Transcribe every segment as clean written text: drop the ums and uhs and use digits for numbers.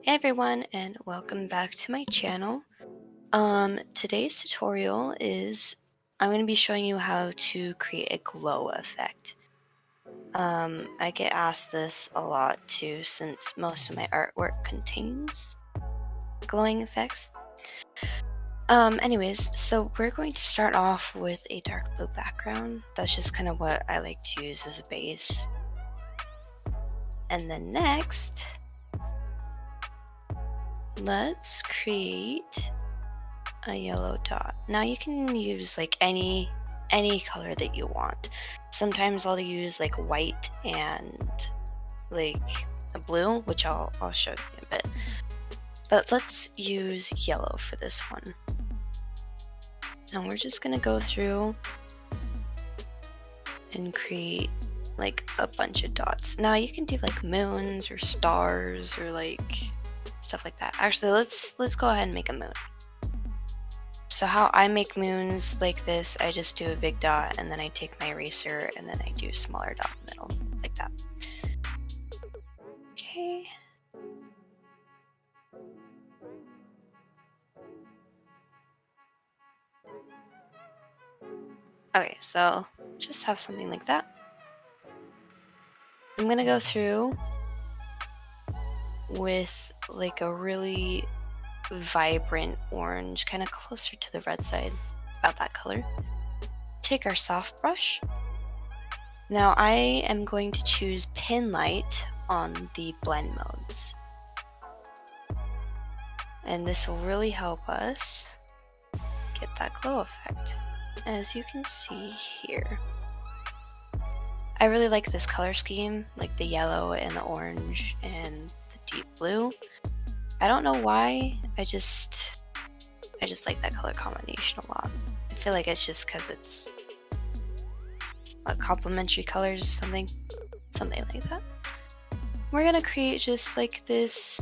Hey everyone, and welcome back to my channel. Today's tutorial is I'm going to be showing you how to create a glow effect. I get asked this a lot too, since most of my artwork contains glowing effects. Anyways, so we're going to start off with a dark blue background. That's just kind of what I like to use as a base. And then next, let's create a yellow dot. Now you can use like any color that you want. Sometimes I'll use like white and like a blue, which I'll show you in a bit. But let's use yellow for this one. And we're just gonna go through and create like a bunch of dots. Now you can do like moons or stars or like stuff like that. Actually, let's go ahead and make a moon. So how I make moons like this, I just do a big dot and then I take my eraser and then I do a smaller dot in the middle, like that. Okay. Okay, so just have something like that. I'm gonna go through with like a really vibrant orange, kind of closer to the red side, about that color. Take our soft brush. Now I am going to choose pin light on the blend modes. And this will really help us get that glow effect. As you can see here, I really like this color scheme, like the yellow and the orange and the deep blue. I don't know why, I just like that color combination a lot. I feel like it's just because it's complementary colors or something like that. We're gonna create just like this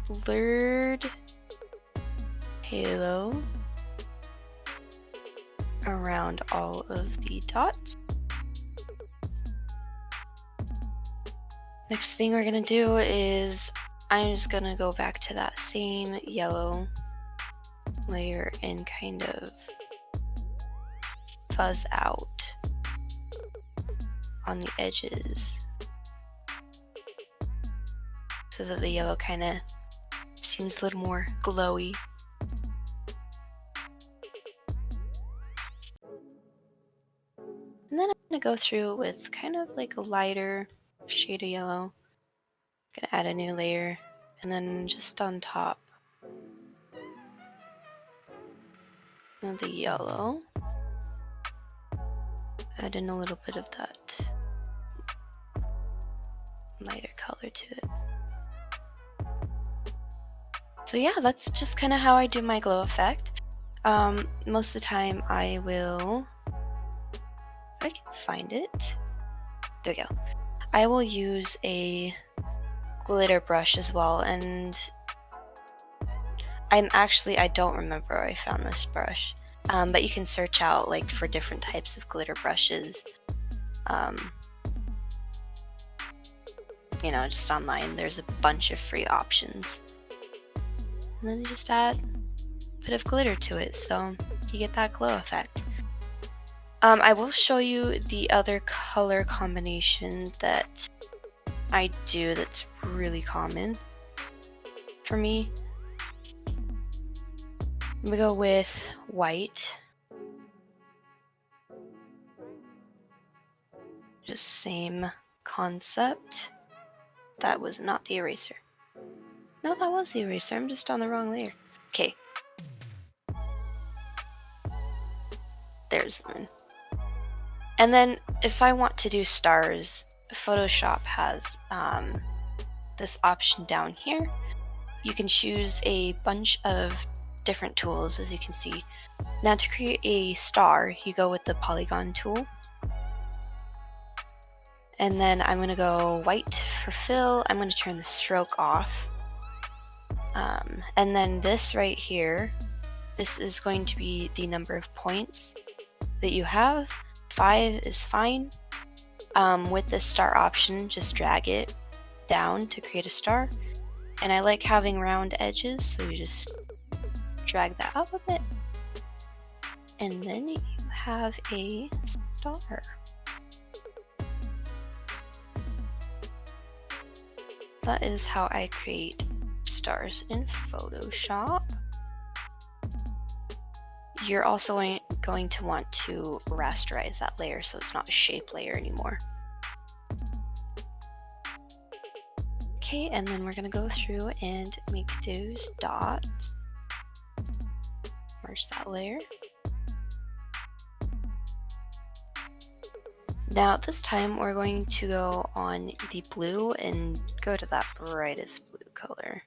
blurred halo around all of the dots. Next thing we're gonna do is I'm just gonna go back to that same yellow layer and kind of fuzz out on the edges so that the yellow kind of seems a little more glowy. And then I'm gonna go through with kind of like a lighter shade of yellow. Gonna add a new layer, and then just on top of the yellow, add in a little bit of that lighter color to it. So yeah, that's just kind of how I do my glow effect. Most of the time I will, if I can find it, there we go. I will use a glitter brush as well, and I don't remember where I found this brush, but you can search out like for different types of glitter brushes. You know, just online, there's a bunch of free options. And then you just add a bit of glitter to it, so you get that glow effect. I will show you the other color combination that I do that's really common for me. We go with white. Just same concept. That was not the eraser. No, that was the eraser. I'm just on the wrong layer. Okay. There's the moon. And then if I want to do stars, Photoshop has this option down here. You can choose a bunch of different tools, as you can see. Now to create a star, you go with the polygon tool. And then I'm going to go white for fill. I'm going to turn the stroke off. And then this right here, this is going to be the number of points that you have. 5 is fine. With this star option, just drag it down to create a star. And I like having round edges, so you just drag that up a bit. And then you have a star. That is how I create stars in Photoshop. You're also going to want to rasterize that layer so it's not a shape layer anymore. Okay, and then we're going to go through and make those dots. Merge that layer. Now this time we're going to go on the blue and go to that brightest blue color.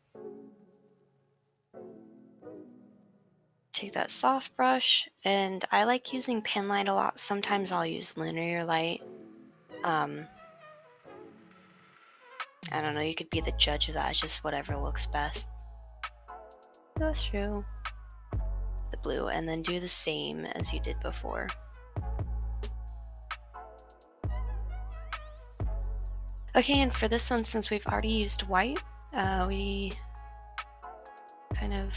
Take that soft brush, and I like using pen light a lot. Sometimes I'll use linear light. I don't know, you could be the judge of that. It's just whatever looks best. Go through the blue and then do the same as you did before. Okay, and for this one, since we've already used white, we kind of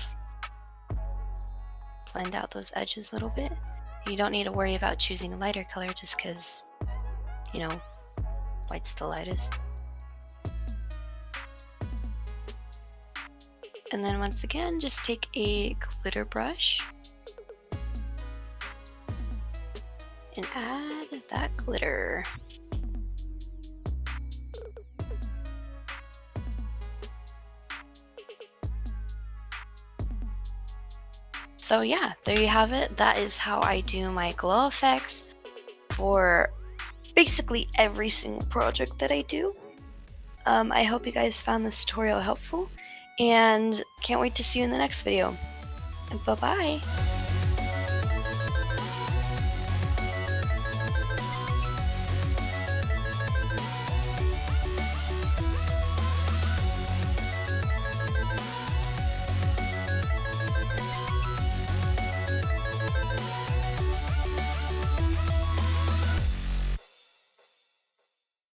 blend out those edges a little bit. You don't need to worry about choosing a lighter color just because, you know, white's the lightest. And then once again, just take a glitter brush and add that glitter. So yeah, there you have it. That is how I do my glow effects for basically every single project that I do. I hope you guys found this tutorial helpful, and can't wait to see you in the next video. Bye-bye!